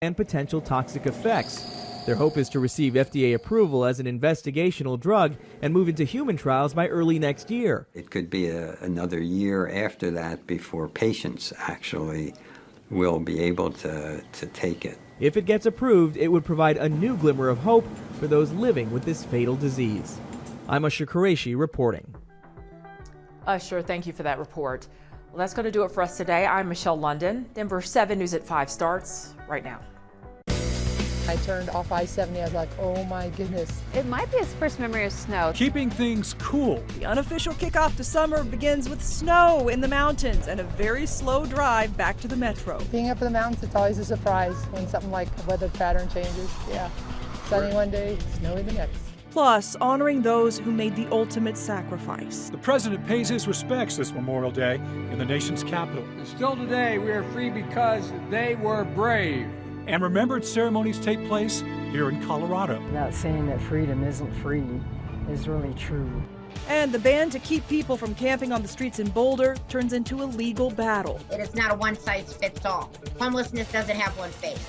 and potential toxic effects. Their hope is to receive FDA approval as an investigational drug and move into human trials by early next year. It could be another year after that before patients actually will be able to take it. If it gets approved, it would provide a new glimmer of hope for those living with this fatal disease. I'm Usher Qureshi reporting. Usher, thank you for that report. Well, that's going to do it for us today. I'm Michelle London. Denver 7 News at 5 starts right now. I turned off I-70. I was like, oh my goodness. It might be his first memory of snow. Keeping things cool. The unofficial kickoff to summer begins with snow in the mountains and a very slow drive back to the metro. Being up in the mountains, it's always a surprise when something like the weather pattern changes. Yeah, sunny one day, snowy the next. Plus, honoring those who made the ultimate sacrifice. The president pays his respects this Memorial Day in the nation's capital. And still today, we are free because they were brave. And remembrance ceremonies take place here in Colorado. That saying that freedom isn't free is really true. And the ban to keep people from camping on the streets in Boulder turns into a legal battle. It is not a one-size-fits-all. Homelessness doesn't have one face.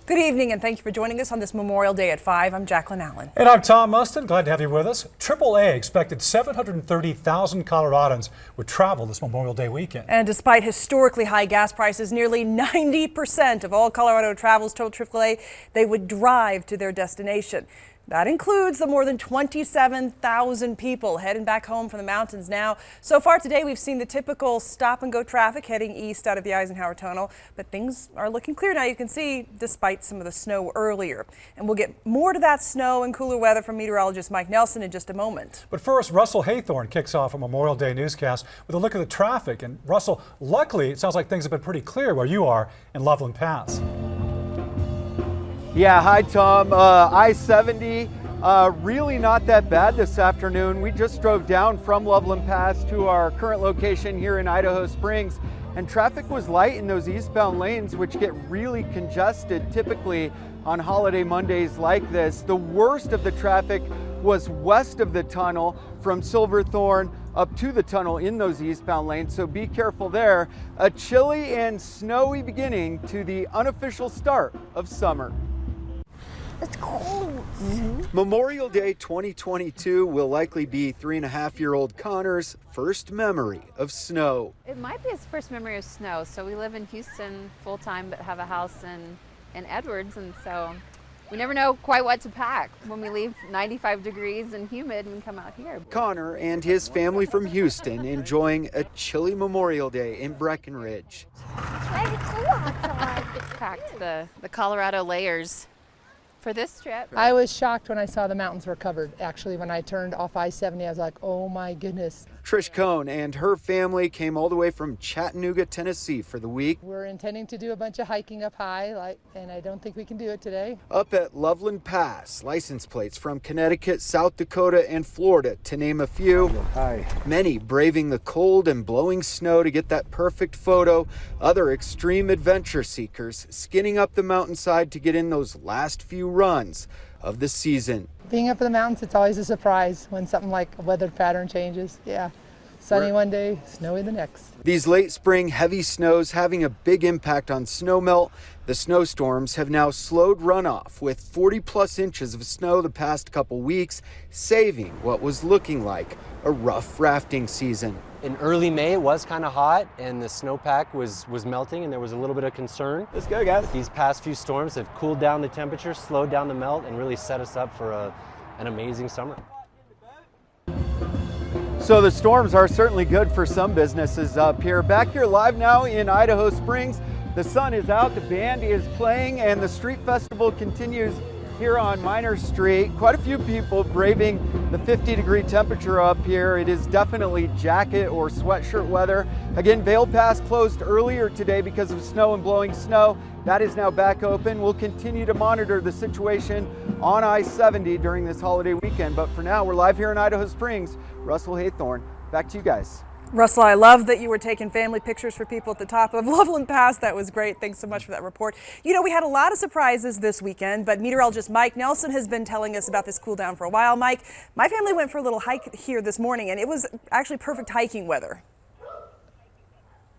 Good evening, and thank you for joining us on this Memorial Day at 5. I'm Jacqueline Allen. And I'm Tom Mustin. Glad to have you with us. AAA expected 730,000 Coloradans would travel this Memorial Day weekend. And despite historically high gas prices, nearly 90% of all Colorado travelers told AAA they would drive to their destination. That includes the more than 27,000 people heading back home from the mountains now. So far today, we've seen the typical stop-and-go traffic heading east out of the Eisenhower Tunnel, but things are looking clear now, you can see, despite some of the snow earlier. And we'll get more to that snow and cooler weather from meteorologist Mike Nelson in just a moment. But first, Russell Haythorne kicks off a Memorial Day newscast with a look at the traffic. And Russell, luckily, it sounds like things have been pretty clear where you are in Loveland Pass. Yeah, hi Tom. I-70, really not that bad this afternoon. We just drove down from Loveland Pass to our current location here in Idaho Springs, and traffic was light in those eastbound lanes, which get really congested typically on holiday Mondays like this. The worst of the traffic was west of the tunnel from Silverthorne up to the tunnel in those eastbound lanes, so be careful there. A chilly and snowy beginning to the unofficial start of summer. It's cold. Memorial Day 2022 will likely be 3.5-year-old Connor's first memory of snow. It might be his first memory of snow. So we live in Houston full time, but have a house in Edwards, and so we never know quite what to pack when we leave 95 degrees and humid and come out here. Connor and his family from Houston enjoying a chilly Memorial Day in Breckenridge. It's really cool outside. Packed the Colorado layers for this trip. I was shocked when I saw the mountains were covered. Actually, when I turned off I-70, I was like, oh my goodness. Trish Cohn and her family came all the way from Chattanooga, Tennessee for the week. We're intending to do a bunch of hiking up high, and I don't think we can do it today. Up at Loveland Pass, license plates from Connecticut, South Dakota, and Florida, to name a few. Hi. Many braving the cold and blowing snow to get that perfect photo. Other extreme adventure seekers skinning up the mountainside to get in those last few runs of the season. Being up in the mountains, it's always a surprise when something like a weather pattern changes. Yeah, sunny one day, snowy the next. These late spring heavy snows having a big impact on snowmelt. The snowstorms have now slowed runoff with 40+ inches of snow the past couple weeks, saving what was looking like a rough rafting season. In early May, it was kind of hot and the snowpack was melting and there was a little bit of concern. Let's go, guys. But these past few storms have cooled down the temperature, slowed down the melt, and really set us up for an amazing summer. So the storms are certainly good for some businesses up here. Back here live now in Idaho Springs. The sun is out, the band is playing, and the street festival continues here on Minor Street. Quite a few people braving the 50-degree temperature up here. It is definitely jacket or sweatshirt weather. Again, Vail Pass closed earlier today because of snow and blowing snow. That is now back open. We'll continue to monitor the situation on I-70 during this holiday weekend. But for now, we're live here in Idaho Springs. Russell Haythorne, back to you guys. Russell, I love that you were taking family pictures for people at the top of Loveland Pass. That was great. Thanks so much for that report. You know, we had a lot of surprises this weekend, but meteorologist Mike Nelson has been telling us about this cool down for a while. Mike, my family went for a little hike here this morning, and it was actually perfect hiking weather.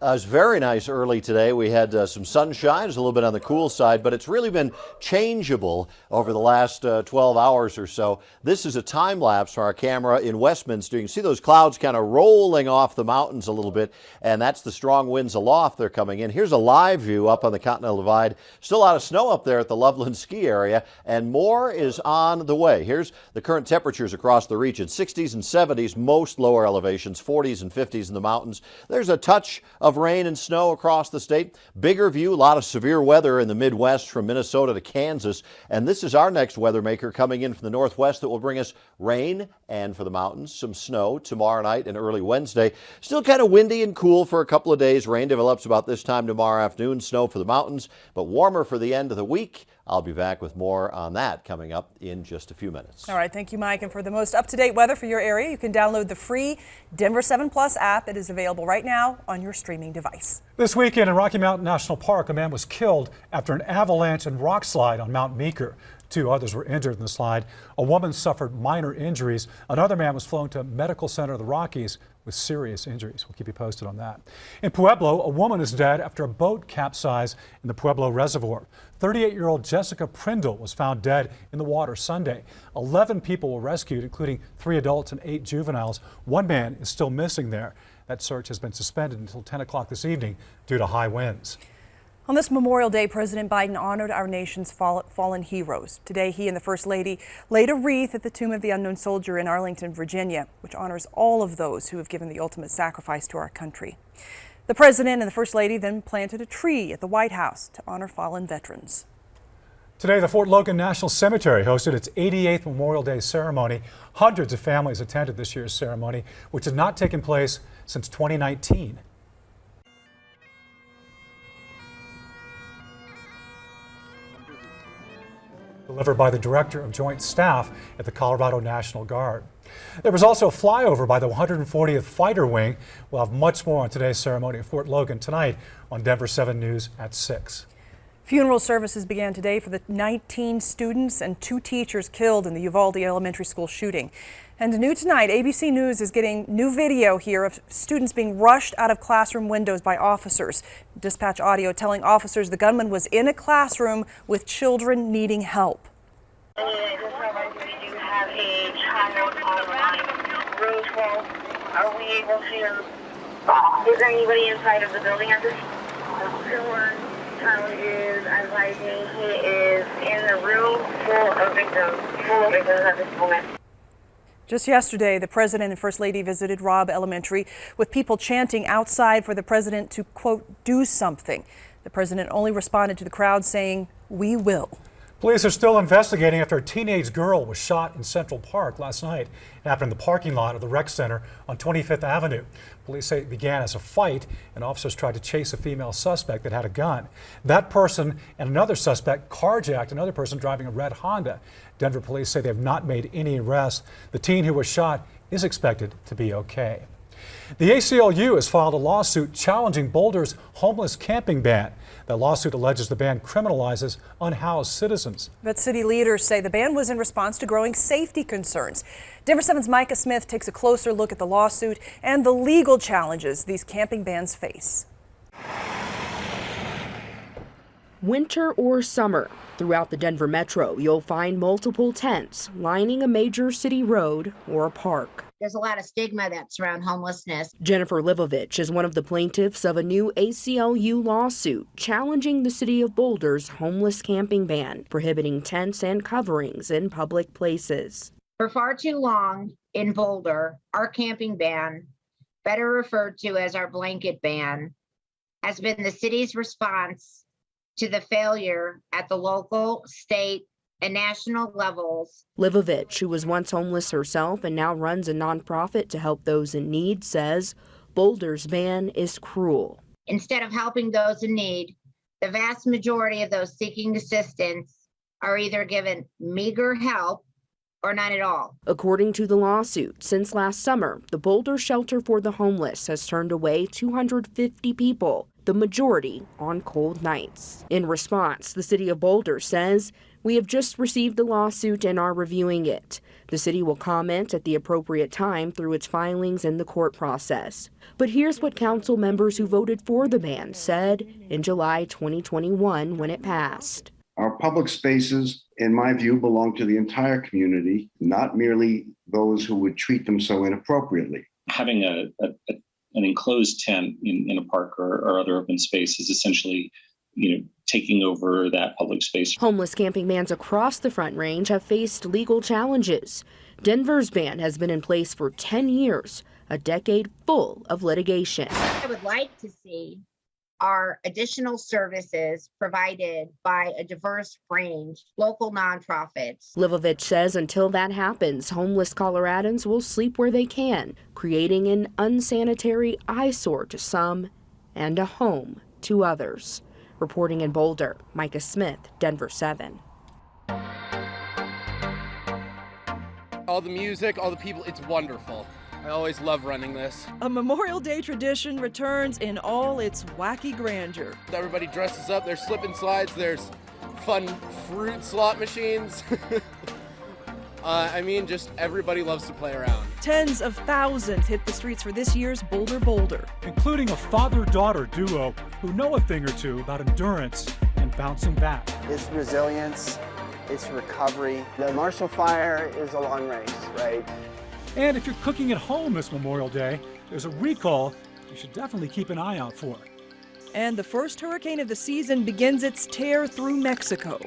It was very nice early today. We had some sunshine. It's a little bit on the cool side, but it's really been changeable over the last 12 hours or so. This is a time lapse from our camera in Westminster. You can see those clouds kind of rolling off the mountains a little bit, and that's the strong winds aloft they're coming in. Here's a live view up on the Continental Divide. Still a lot of snow up there at the Loveland ski area, and more is on the way. Here's the current temperatures across the region. 60s and 70s, most lower elevations, 40s and 50s in the mountains. There's a touch of rain and snow across the state. Bigger view, a lot of severe weather in the Midwest from Minnesota to Kansas. And this is our next weather maker coming in from the northwest that will bring us rain and for the mountains, some snow tomorrow night and early Wednesday. Still kind of windy and cool for a couple of days. Rain develops about this time tomorrow afternoon, snow for the mountains, but warmer for the end of the week. I'll be back with more on that coming up in just a few minutes. All right, thank you, Mike. And for the most up-to-date weather for your area, you can download the free Denver 7 Plus app. It is available right now on your streaming device. This weekend in Rocky Mountain National Park, a man was killed after an avalanche and rock slide on Mount Meeker. 2 others were injured in the slide. A woman suffered minor injuries. Another man was flown to Medical Center of the Rockies with serious injuries. We'll keep you posted on that. In Pueblo, a woman is dead after a boat capsized in the Pueblo Reservoir. 38-year-old Jessica Prindle was found dead in the water Sunday. 11 people were rescued, including 3 adults and 8 juveniles. 1 man is still missing there. That search has been suspended until 10 o'clock this evening due to high winds. On this Memorial Day, President Biden honored our nation's fallen heroes. Today, he and the First Lady laid a wreath at the Tomb of the Unknown Soldier in Arlington, Virginia, which honors all of those who have given the ultimate sacrifice to our country. The President and the First Lady then planted a tree at the White House to honor fallen veterans. Today, the Fort Logan National Cemetery hosted its 88th Memorial Day ceremony. Hundreds of families attended this year's ceremony, which has not taken place since 2019. Delivered by the Director of Joint Staff at the Colorado National Guard. There was also a flyover by the 140th Fighter Wing. We'll have much more on today's ceremony at Fort Logan tonight on Denver 7 News at 6. Funeral services began today for the 19 students and 2 teachers killed in the Uvalde Elementary School shooting. And new tonight, ABC News is getting new video here of students being rushed out of classroom windows by officers. Dispatch audio telling officers the gunman was in a classroom with children needing help. We do have a child online. Row 12, are we able to, is there anybody inside of the building at this? Sure. Child is advising he is in the room full of victims at this moment. Just yesterday, the President and First Lady visited Robb Elementary with people chanting outside for the President to, quote, do something. The President only responded to the crowd saying, "We will." Police are still investigating after a teenage girl was shot in Central Park last night. It happened in the parking lot of the rec center on 25th Avenue. Police say it began as a fight, and officers tried to chase a female suspect that had a gun. That person and another suspect carjacked another person driving a red Honda. Denver police say they have not made any arrests. The teen who was shot is expected to be okay. The ACLU has filed a lawsuit challenging Boulder's homeless camping ban. The lawsuit alleges the ban criminalizes unhoused citizens. But city leaders say the ban was in response to growing safety concerns. Denver 7's Micah Smith takes a closer look at the lawsuit and the legal challenges these camping bans face. Winter or summer, throughout the Denver metro, you'll find multiple tents lining a major city road or a park. There's a lot of stigma that surrounds homelessness. Jennifer Livovich is one of the plaintiffs of a new ACLU lawsuit challenging the city of Boulder's homeless camping ban, prohibiting tents and coverings in public places. For far too long in Boulder, our camping ban, better referred to as our blanket ban, has been the city's response to the failure at the local, state, and national levels. Livovich, who was once homeless herself and now runs a nonprofit to help those in need, says Boulder's ban is cruel. Instead of helping those in need, the vast majority of those seeking assistance are either given meager help or none at all. According to the lawsuit, since last summer, the Boulder Shelter for the Homeless has turned away 250 people the majority on cold nights. In response, the City of Boulder says, "We have just received the lawsuit and are reviewing it. The city will comment at the appropriate time through its filings in the court process." But here's what council members who voted for the ban said in July 2021 when it passed. Our public spaces, in my view, belong to the entire community, not merely those who would treat them so inappropriately. Having an enclosed tent in a park or other open space is essentially, taking over that public space. Homeless camping bans across the Front Range have faced legal challenges. Denver's ban has been in place for 10 years, a decade full of litigation. I would like to see are additional services provided by a diverse range, local nonprofits. Livovich says until that happens, homeless Coloradans will sleep where they can, creating an unsanitary eyesore to some and a home to others. Reporting in Boulder, Micah Smith, Denver 7. All the music, all the people, it's wonderful. I always love running this. A Memorial Day tradition returns in all its wacky grandeur. Everybody dresses up, there's slip and slides, there's fun fruit slot machines. Just everybody loves to play around. Tens of thousands hit the streets for this year's Boulder Boulder, including a father-daughter duo who know a thing or two about endurance and bouncing back. It's resilience, it's recovery. The Marshall Fire is a long race, right? And if you're cooking at home this Memorial Day, there's a recall you should definitely keep an eye out for. And the first hurricane of the season begins its tear through Mexico.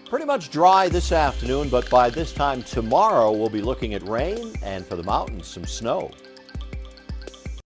Pretty much dry this afternoon, but by this time tomorrow we'll be looking at rain and for the mountains some snow.